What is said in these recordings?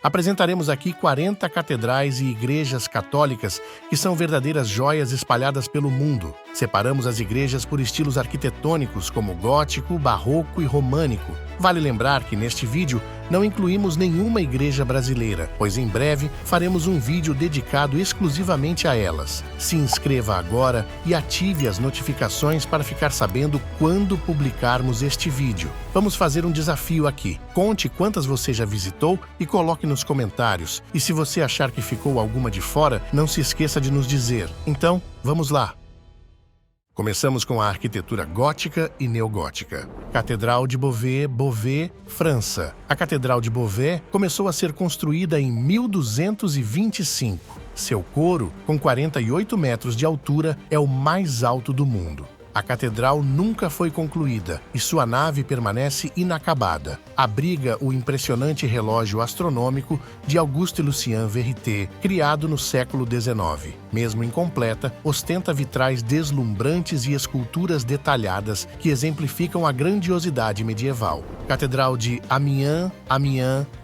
Apresentaremos aqui 40 catedrais e igrejas católicas que são verdadeiras joias espalhadas pelo mundo. Separamos as igrejas por estilos arquitetônicos como gótico, barroco e românico. Vale lembrar que neste vídeo não incluímos nenhuma igreja brasileira, pois em breve faremos um vídeo dedicado exclusivamente a elas. Se inscreva agora e ative as notificações para ficar sabendo quando publicarmos este vídeo. Vamos fazer um desafio aqui. Conte quantas você já visitou e coloque nos comentários. E se você achar que ficou alguma de fora, não se esqueça de nos dizer. Então, vamos lá! Começamos com a arquitetura gótica e neogótica. Catedral de Beauvais, França. A Catedral de Beauvais começou a ser construída em 1225. Seu coro, com 48 metros de altura, é o mais alto do mundo. A catedral nunca foi concluída e sua nave permanece inacabada. Abriga o impressionante relógio astronômico de Auguste Lucien Verité, criado no século XIX. Mesmo incompleta, ostenta vitrais deslumbrantes e esculturas detalhadas que exemplificam a grandiosidade medieval. Catedral de Amiens,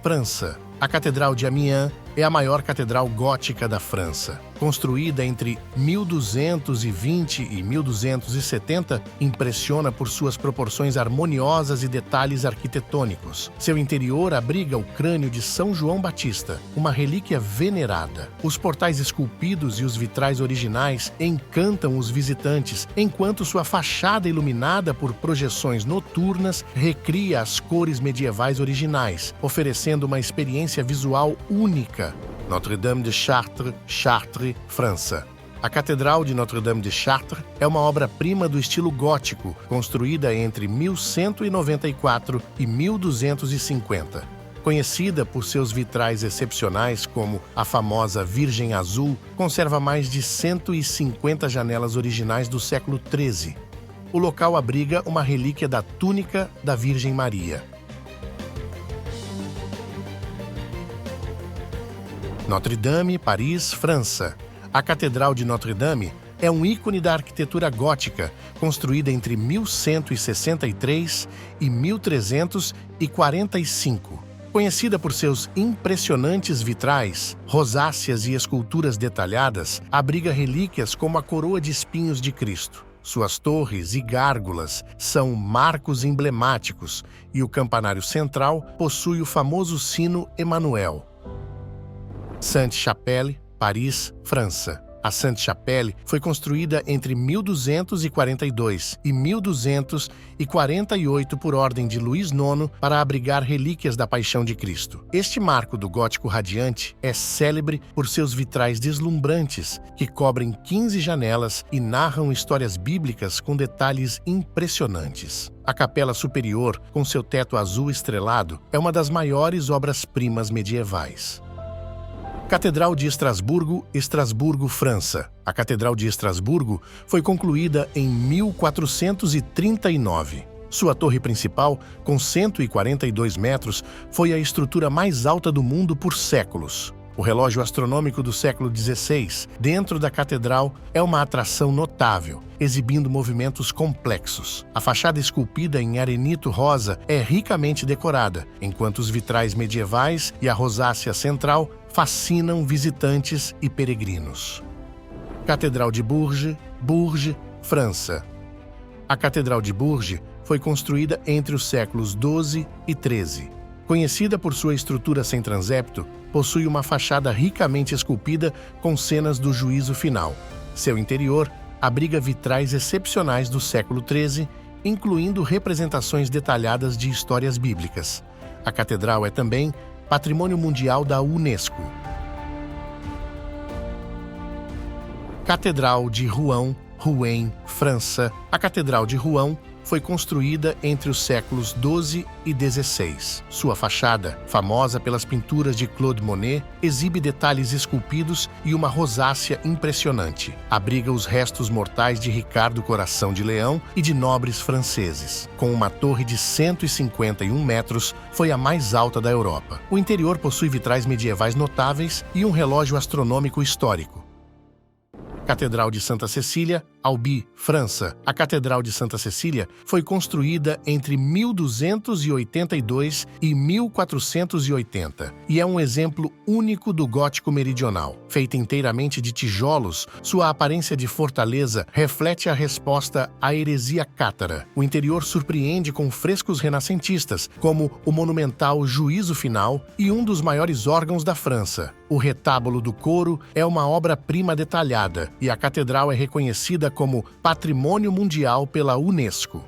França. A Catedral de Amiens é a maior catedral gótica da França. Construída entre 1220 e 1270, impressiona por suas proporções harmoniosas e detalhes arquitetônicos. Seu interior abriga o crânio de São João Batista, uma relíquia venerada. Os portais esculpidos e os vitrais originais encantam os visitantes, enquanto sua fachada iluminada por projeções noturnas recria as cores medievais originais, oferecendo uma experiência visual única. Notre-Dame de Chartres, Chartres, França. A Catedral de Notre-Dame de Chartres é uma obra-prima do estilo gótico, construída entre 1194 e 1250. Conhecida por seus vitrais excepcionais como a famosa Virgem Azul, conserva mais de 150 janelas originais do século XIII. O local abriga uma relíquia da túnica da Virgem Maria. Notre-Dame, Paris, França. A Catedral de Notre-Dame é um ícone da arquitetura gótica, construída entre 1163 e 1345. Conhecida por seus impressionantes vitrais, rosáceas e esculturas detalhadas, abriga relíquias como a coroa de espinhos de Cristo. Suas torres e gárgulas são marcos emblemáticos e o campanário central possui o famoso sino Emmanuel. Sainte-Chapelle, Paris, França. A Sainte-Chapelle foi construída entre 1242 e 1248 por ordem de Luís IX para abrigar relíquias da Paixão de Cristo. Este marco do gótico radiante é célebre por seus vitrais deslumbrantes, que cobrem 15 janelas e narram histórias bíblicas com detalhes impressionantes. A capela superior, com seu teto azul estrelado, é uma das maiores obras-primas medievais. Catedral de Estrasburgo, Estrasburgo, França. A Catedral de Estrasburgo foi concluída em 1439. Sua torre principal, com 142 metros, foi a estrutura mais alta do mundo por séculos. O relógio astronômico do século XVI, dentro da catedral, é uma atração notável, exibindo movimentos complexos. A fachada esculpida em arenito rosa é ricamente decorada, enquanto os vitrais medievais e a rosácea central fascinam visitantes e peregrinos. Catedral de Bourges, Bourges, França. A Catedral de Bourges foi construída entre os séculos XII e XIII. Conhecida por sua estrutura sem transepto, possui uma fachada ricamente esculpida com cenas do juízo final. Seu interior abriga vitrais excepcionais do século XIII, incluindo representações detalhadas de histórias bíblicas. A catedral é também Patrimônio Mundial da Unesco. Catedral de Rouen, Rouen, França. A Catedral de Rouen foi construída entre os séculos XII e XVI. Sua fachada, famosa pelas pinturas de Claude Monet, exibe detalhes esculpidos e uma rosácea impressionante. Abriga os restos mortais de Ricardo Coração de Leão e de nobres franceses. Com uma torre de 151 metros, foi a mais alta da Europa. O interior possui vitrais medievais notáveis e um relógio astronômico histórico. Catedral de Santa Cecília, Albi, França. A Catedral de Santa Cecília foi construída entre 1282 e 1480 e é um exemplo único do gótico meridional. Feita inteiramente de tijolos, sua aparência de fortaleza reflete a resposta à heresia cátara. O interior surpreende com frescos renascentistas, como o monumental Juízo Final e um dos maiores órgãos da França. O retábulo do coro é uma obra-prima detalhada e a catedral é reconhecida como Patrimônio Mundial pela Unesco.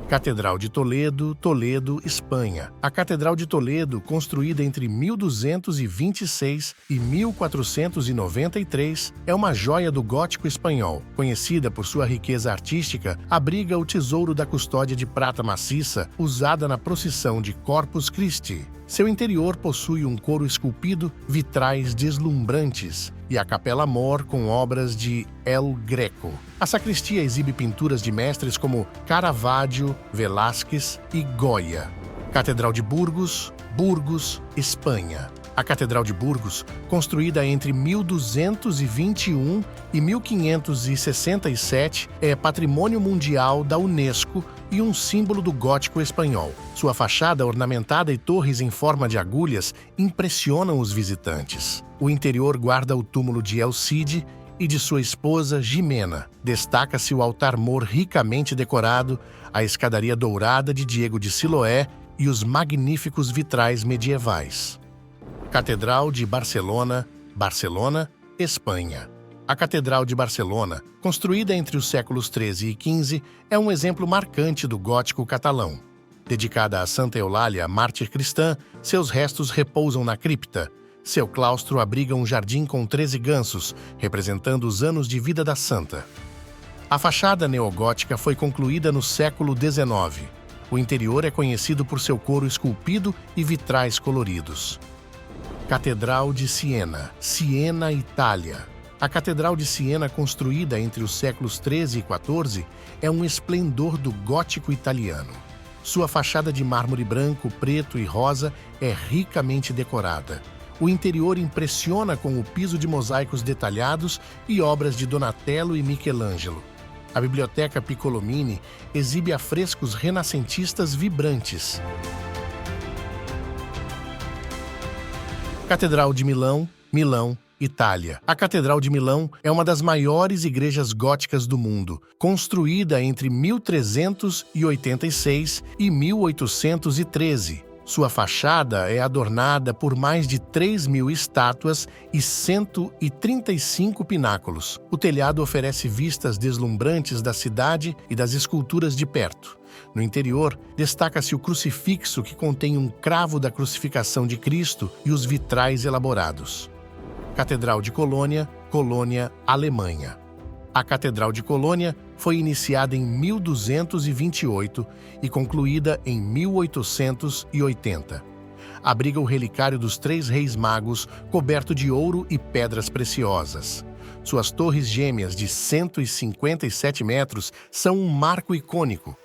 Catedral de Toledo, Toledo, Espanha. A Catedral de Toledo, construída entre 1226 e 1493, é uma joia do gótico espanhol. Conhecida por sua riqueza artística, abriga o tesouro da custódia de prata maciça usada na procissão de Corpus Christi. Seu interior possui um coro esculpido, vitrais deslumbrantes e a Capela Mor com obras de El Greco. A sacristia exibe pinturas de mestres como Caravaggio, Velázquez e Goya. Catedral de Burgos, Burgos, Espanha. A Catedral de Burgos, construída entre 1221 e 1567, é Patrimônio Mundial da Unesco e um símbolo do gótico espanhol. Sua fachada ornamentada e torres em forma de agulhas impressionam os visitantes. O interior guarda o túmulo de El Cid e de sua esposa Jimena. Destaca-se o altar-mor ricamente decorado, a escadaria dourada de Diego de Siloé e os magníficos vitrais medievais. Catedral de Barcelona, Barcelona, Espanha. A Catedral de Barcelona, construída entre os séculos XIII e XV, é um exemplo marcante do gótico catalão. Dedicada a Santa Eulália, mártir cristã, seus restos repousam na cripta. Seu claustro abriga um jardim com 13 gansos, representando os anos de vida da santa. A fachada neogótica foi concluída no século XIX. O interior é conhecido por seu coro esculpido e vitrais coloridos. Catedral de Siena, Siena, Itália. A Catedral de Siena, construída entre os séculos XIII e XIV, é um esplendor do gótico italiano. Sua fachada de mármore branco, preto e rosa é ricamente decorada. O interior impressiona com o piso de mosaicos detalhados e obras de Donatello e Michelangelo. A Biblioteca Piccolomini exibe afrescos renascentistas vibrantes. Catedral de Milão, Milão, Itália. A Catedral de Milão é uma das maiores igrejas góticas do mundo, construída entre 1386 e 1813. Sua fachada é adornada por mais de 3.000 estátuas e 135 pináculos. O telhado oferece vistas deslumbrantes da cidade e das esculturas de perto. No interior, destaca-se o crucifixo que contém um cravo da crucificação de Cristo e os vitrais elaborados. Catedral de Colônia, Colônia, Alemanha. A Catedral de Colônia foi iniciada em 1228 e concluída em 1880. Abriga o relicário dos 3 reis magos, coberto de ouro e pedras preciosas. Suas torres gêmeas de 157 metros são um marco icônico.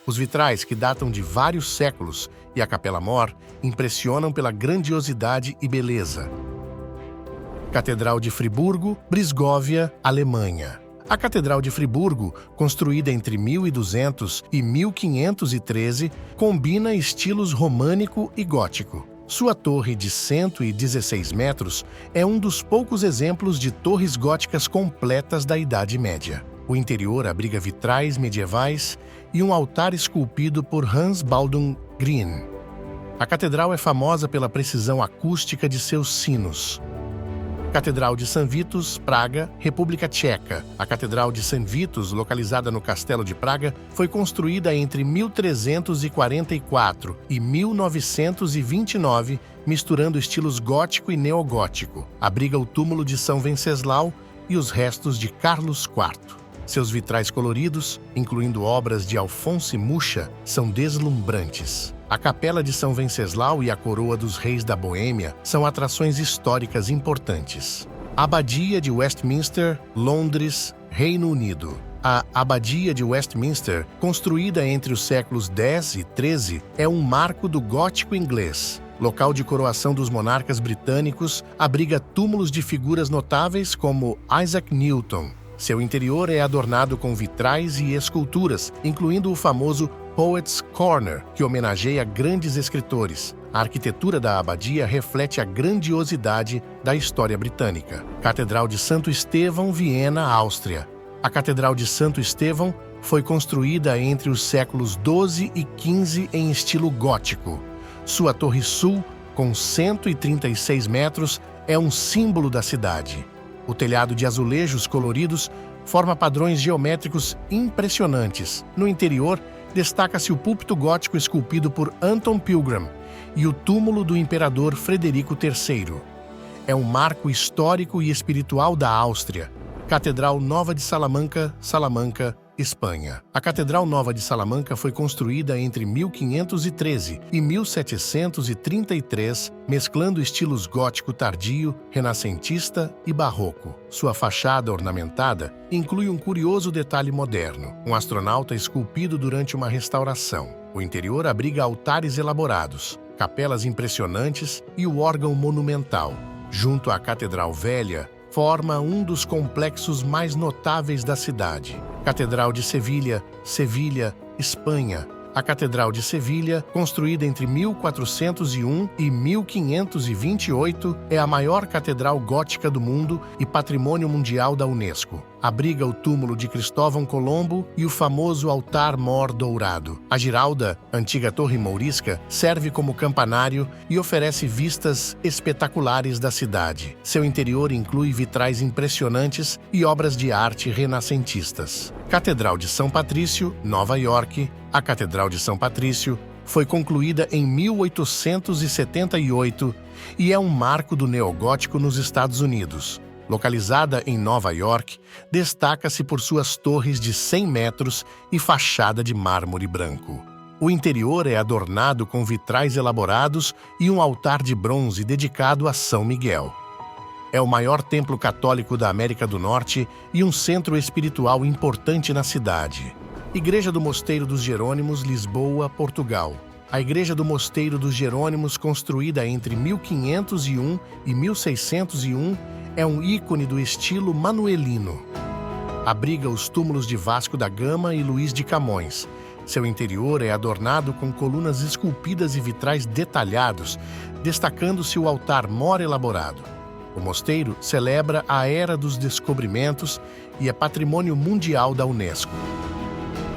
Os vitrais, que datam de vários séculos, e a Capela Mor impressionam pela grandiosidade e beleza. Catedral de Friburgo, Brisgóvia, Alemanha. A Catedral de Friburgo, construída entre 1200 e 1513, combina estilos românico e gótico. Sua torre de 116 metros é um dos poucos exemplos de torres góticas completas da Idade Média. O interior abriga vitrais medievais e um altar esculpido por Hans Baldung Green. A catedral é famosa pela precisão acústica de seus sinos. Catedral de São Vitus, Praga, República Tcheca. A Catedral de São Vitus, localizada no Castelo de Praga, foi construída entre 1344 e 1929, misturando estilos gótico e neogótico. Abriga o túmulo de São Venceslau e os restos de Carlos IV. Seus vitrais coloridos, incluindo obras de Alfonso Mucha, são deslumbrantes. A Capela de São Venceslau e a Coroa dos Reis da Boêmia são atrações históricas importantes. Abadia de Westminster, Londres, Reino Unido. A Abadia de Westminster, construída entre os séculos X e XIII, é um marco do gótico inglês. Local de coroação dos monarcas britânicos, abriga túmulos de figuras notáveis como Isaac Newton, Seu interior é adornado com vitrais e esculturas, incluindo o famoso Poets' Corner, que homenageia grandes escritores. A arquitetura da abadia reflete a grandiosidade da história britânica. Catedral de Santo Estevão, Viena, Áustria. A Catedral de Santo Estevão foi construída entre os séculos XII e XV em estilo gótico. Sua torre sul, com 136 metros, é um símbolo da cidade. O telhado de azulejos coloridos forma padrões geométricos impressionantes. No interior, destaca-se o púlpito gótico esculpido por Anton Pilgrim e o túmulo do imperador Frederico III. É um marco histórico e espiritual da Áustria. Catedral Nova de Salamanca, Salamanca, Espanha. A Catedral Nova de Salamanca foi construída entre 1513 e 1733, mesclando estilos gótico tardio, renascentista e barroco. Sua fachada ornamentada inclui um curioso detalhe moderno, um astronauta esculpido durante uma restauração. O interior abriga altares elaborados, capelas impressionantes e o órgão monumental. Junto à Catedral Velha, forma um dos complexos mais notáveis da cidade. Catedral de Sevilha, Sevilha, Espanha. A Catedral de Sevilha, construída entre 1401 e 1528, é a maior catedral gótica do mundo e patrimônio mundial da Unesco. Abriga o túmulo de Cristóvão Colombo e o famoso altar-mor dourado. A Giralda, antiga torre mourisca, serve como campanário e oferece vistas espetaculares da cidade. Seu interior inclui vitrais impressionantes e obras de arte renascentistas. Catedral de São Patrício, Nova York. A Catedral de São Patrício foi concluída em 1878 e é um marco do neogótico nos Estados Unidos. Localizada em Nova York, destaca-se por suas torres de 100 metros e fachada de mármore branco. O interior é adornado com vitrais elaborados e um altar de bronze dedicado a São Miguel. É o maior templo católico da América do Norte e um centro espiritual importante na cidade. Igreja do Mosteiro dos Jerônimos, Lisboa, Portugal. A Igreja do Mosteiro dos Jerônimos, construída entre 1501 e 1601, é um ícone do estilo manuelino. Abriga os túmulos de Vasco da Gama e Luís de Camões. Seu interior é adornado com colunas esculpidas e vitrais detalhados, destacando-se o altar-mor elaborado. O mosteiro celebra a Era dos Descobrimentos e é patrimônio mundial da Unesco.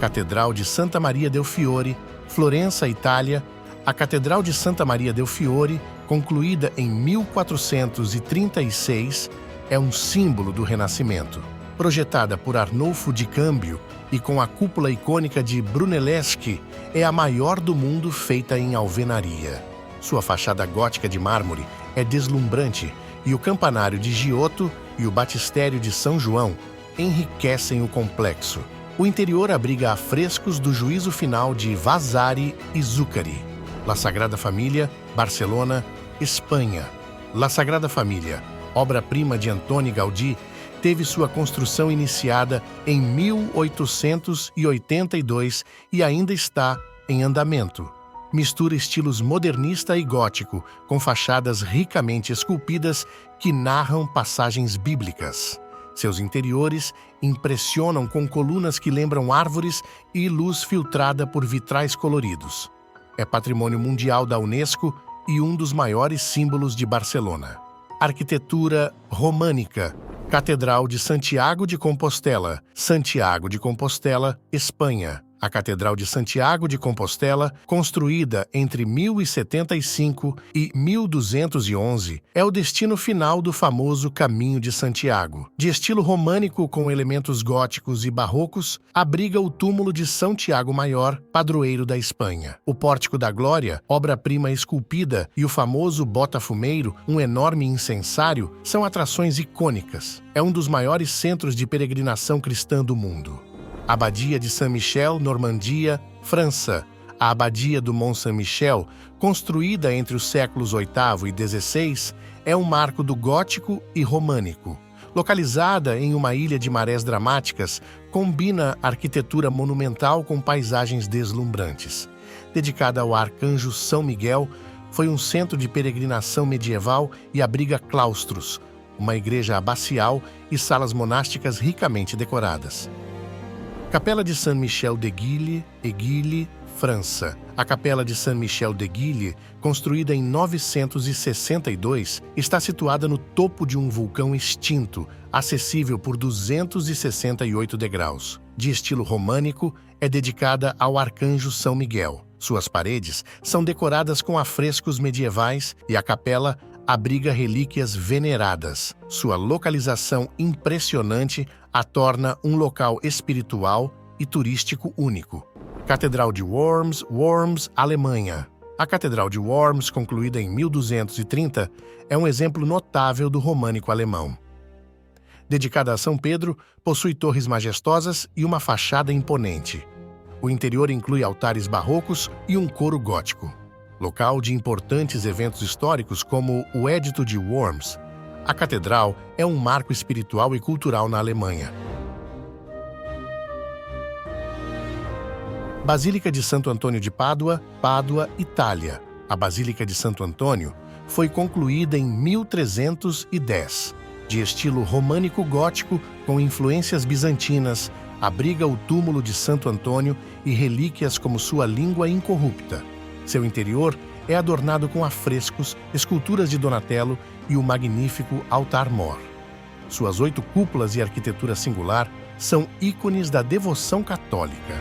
Catedral de Santa Maria del Fiore, Florença, Itália. A Catedral de Santa Maria del Fiore, concluída em 1436, é um símbolo do Renascimento. Projetada por Arnolfo di Cambio e com a cúpula icônica de Brunelleschi, é a maior do mundo feita em alvenaria. Sua fachada gótica de mármore é deslumbrante e o campanário de Giotto e o batistério de São João enriquecem o complexo. O interior abriga afrescos do Juízo Final de Vasari e Zuccari. La Sagrada Família, Barcelona, Espanha. La Sagrada Família, obra-prima de Antoni Gaudí, teve sua construção iniciada em 1882 e ainda está em andamento. Mistura estilos modernista e gótico, com fachadas ricamente esculpidas que narram passagens bíblicas. Seus interiores impressionam com colunas que lembram árvores e luz filtrada por vitrais coloridos. É patrimônio mundial da Unesco e um dos maiores símbolos de Barcelona. Arquitetura românica. Catedral de Santiago de Compostela, Santiago de Compostela, Espanha. A Catedral de Santiago de Compostela, construída entre 1075 e 1211, é o destino final do famoso Caminho de Santiago. De estilo românico com elementos góticos e barrocos, abriga o túmulo de São Tiago Maior, padroeiro da Espanha. O Pórtico da Glória, obra-prima esculpida, e o famoso Botafumeiro, um enorme incensário, são atrações icônicas. É um dos maiores centros de peregrinação cristã do mundo. Abadia de Saint-Michel, Normandia, França. A Abadia do Mont Saint-Michel, construída entre os séculos VIII e XVI, é um marco do gótico e românico. Localizada em uma ilha de marés dramáticas, combina arquitetura monumental com paisagens deslumbrantes. Dedicada ao arcanjo São Miguel, foi um centro de peregrinação medieval e abriga claustros, uma igreja abacial e salas monásticas ricamente decoradas. Capela de Saint-Michel-de-Guilhe, França. A Capela de Saint-Michel-de-Guilhe, construída em 962, está situada no topo de um vulcão extinto, acessível por 268 degraus. De estilo românico, é dedicada ao arcanjo São Miguel. Suas paredes são decoradas com afrescos medievais e a capela abriga relíquias veneradas. Sua localização impressionante a torna um local espiritual e turístico único. Catedral de Worms, Alemanha. A Catedral de Worms, concluída em 1230, é um exemplo notável do românico alemão. Dedicada a São Pedro, possui torres majestosas e uma fachada imponente. O interior inclui altares barrocos e um coro gótico. Local de importantes eventos históricos como o Edito de Worms, a catedral é um marco espiritual e cultural na Alemanha. Basílica de Santo Antônio de Pádua, Itália. A Basílica de Santo Antônio foi concluída em 1310. De estilo românico-gótico, com influências bizantinas, abriga o túmulo de Santo Antônio e relíquias como sua língua incorrupta. Seu interior é adornado com afrescos, esculturas de Donatello e o magnífico altar-mor. Suas 8 cúpulas e arquitetura singular são ícones da devoção católica.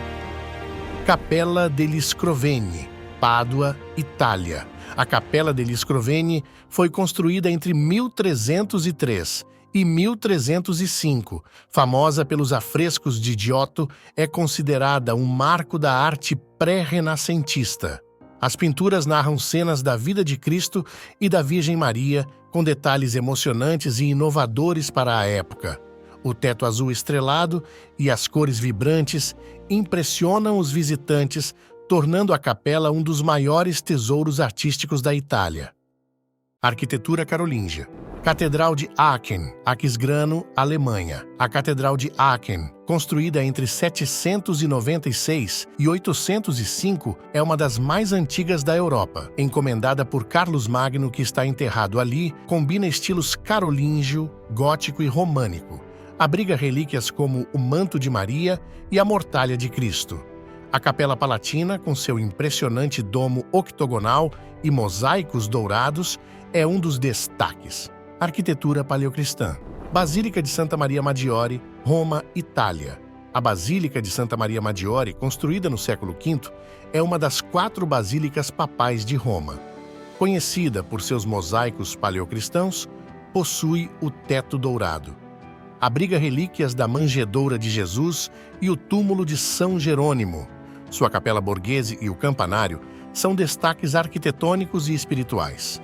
Capella degli Scrovegni, Pádua, Itália. A Capella degli Scrovegni foi construída entre 1303 e 1305. Famosa pelos afrescos de Giotto, é considerada um marco da arte pré-renascentista. As pinturas narram cenas da vida de Cristo e da Virgem Maria, com detalhes emocionantes e inovadores para a época. O teto azul estrelado e as cores vibrantes impressionam os visitantes, tornando a capela um dos maiores tesouros artísticos da Itália. Arquitetura carolíngia. Catedral de Aachen, Aquisgrano, Alemanha. A Catedral de Aachen, construída entre 796 e 805, é uma das mais antigas da Europa. Encomendada por Carlos Magno, que está enterrado ali, combina estilos carolíngio, gótico e românico. Abriga relíquias como o Manto de Maria e a Mortalha de Cristo. A Capela Palatina, com seu impressionante domo octogonal e mosaicos dourados, é um dos destaques. Arquitetura paleocristã. Basílica de Santa Maria Maggiore, Roma, Itália. A Basílica de Santa Maria Maggiore, construída no século V, é uma das 4 basílicas papais de Roma. Conhecida por seus mosaicos paleocristãos, possui o teto dourado. Abriga relíquias da Manjedoura de Jesus e o túmulo de São Jerônimo. Sua capela borghese e o campanário são destaques arquitetônicos e espirituais.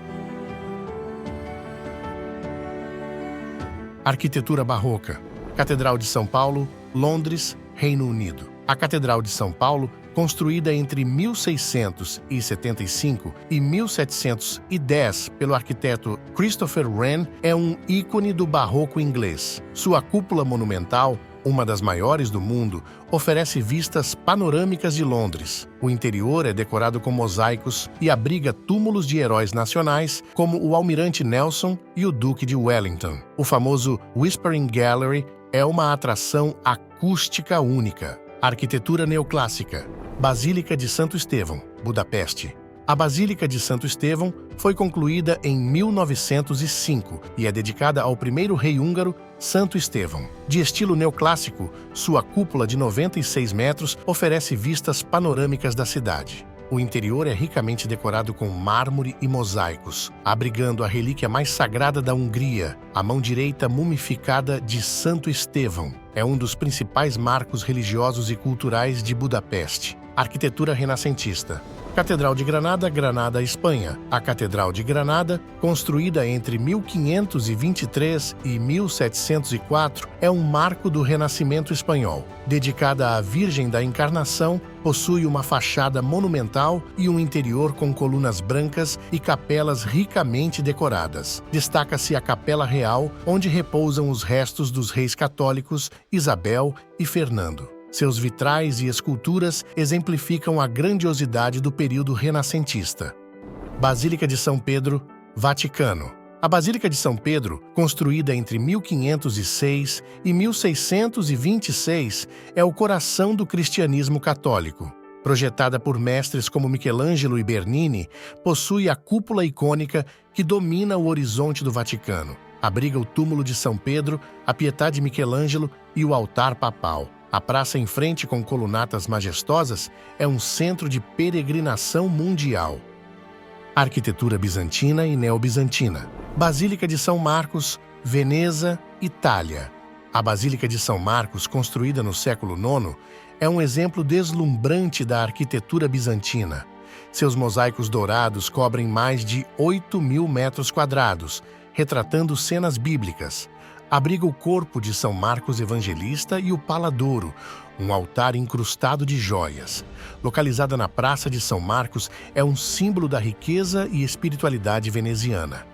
Arquitetura barroca. Catedral de São Paulo, Londres, Reino Unido. A Catedral de São Paulo, construída entre 1675 e 1710 pelo arquiteto Christopher Wren, é um ícone do barroco inglês. Sua cúpula monumental, uma das maiores do mundo, oferece vistas panorâmicas de Londres. O interior é decorado com mosaicos e abriga túmulos de heróis nacionais como o Almirante Nelson e o Duque de Wellington. O famoso Whispering Gallery é uma atração acústica única. Arquitetura neoclássica. Basílica de Santo Estevão, Budapeste. A Basílica de Santo Estevão foi concluída em 1905 e é dedicada ao primeiro rei húngaro, Santo Estevão. De estilo neoclássico, sua cúpula de 96 metros oferece vistas panorâmicas da cidade. O interior é ricamente decorado com mármore e mosaicos, abrigando a relíquia mais sagrada da Hungria, a mão direita mumificada de Santo Estevão. É um dos principais marcos religiosos e culturais de Budapeste. Arquitetura renascentista. Catedral de Granada, Granada, Espanha. A Catedral de Granada, construída entre 1523 e 1704, é um marco do Renascimento espanhol. Dedicada à Virgem da Encarnação, possui uma fachada monumental e um interior com colunas brancas e capelas ricamente decoradas. Destaca-se a Capela Real, onde repousam os restos dos reis católicos Isabel e Fernando. Seus vitrais e esculturas exemplificam a grandiosidade do período renascentista. Basílica de São Pedro, Vaticano. A Basílica de São Pedro, construída entre 1506 e 1626, é o coração do cristianismo católico. Projetada por mestres como Michelangelo e Bernini, possui a cúpula icônica que domina o horizonte do Vaticano. Abriga o túmulo de São Pedro, a Pietà de Michelangelo e o altar papal. A praça em frente com colunatas majestosas é um centro de peregrinação mundial. Arquitetura bizantina e neobizantina. Basílica de São Marcos, Veneza, Itália. A Basílica de São Marcos, construída no século IX, é um exemplo deslumbrante da arquitetura bizantina. Seus mosaicos dourados cobrem mais de 8.000 metros quadrados, retratando cenas bíblicas. Abriga o corpo de São Marcos Evangelista e o Paladouro, um altar incrustado de joias. Localizada na Praça de São Marcos, é um símbolo da riqueza e espiritualidade veneziana.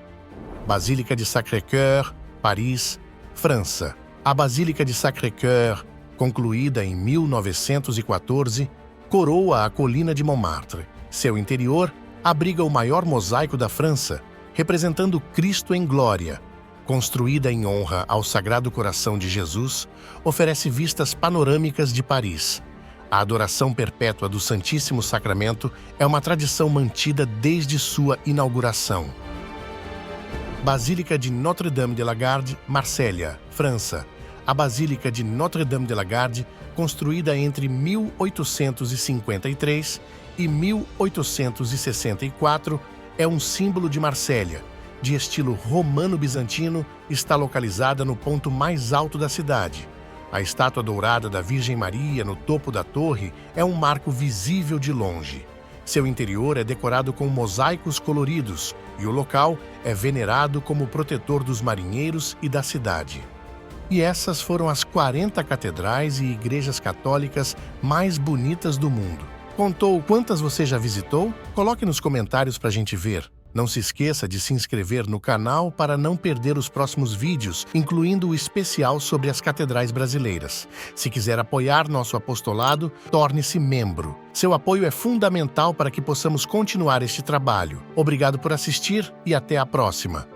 Basílica de Sacré-Cœur, Paris, França. A Basílica de Sacré-Cœur, concluída em 1914, coroa a colina de Montmartre. Seu interior abriga o maior mosaico da França, representando Cristo em glória. Construída em honra ao Sagrado Coração de Jesus, oferece vistas panorâmicas de Paris. A adoração perpétua do Santíssimo Sacramento é uma tradição mantida desde sua inauguração. Basílica de Notre-Dame-de-la-Garde, Marsella, França. A Basílica de Notre-Dame-de-la-Garde, construída entre 1853 e 1864, é um símbolo de Marsella. De estilo romano-bizantino, está localizada no ponto mais alto da cidade. A estátua dourada da Virgem Maria no topo da torre é um marco visível de longe. Seu interior é decorado com mosaicos coloridos e o local é venerado como protetor dos marinheiros e da cidade. E essas foram as 40 catedrais e igrejas católicas mais bonitas do mundo. Contou quantas você já visitou? Coloque nos comentários para a gente ver. Não se esqueça de se inscrever no canal para não perder os próximos vídeos, incluindo o especial sobre as catedrais brasileiras. Se quiser apoiar nosso apostolado, torne-se membro. Seu apoio é fundamental para que possamos continuar este trabalho. Obrigado por assistir e até a próxima.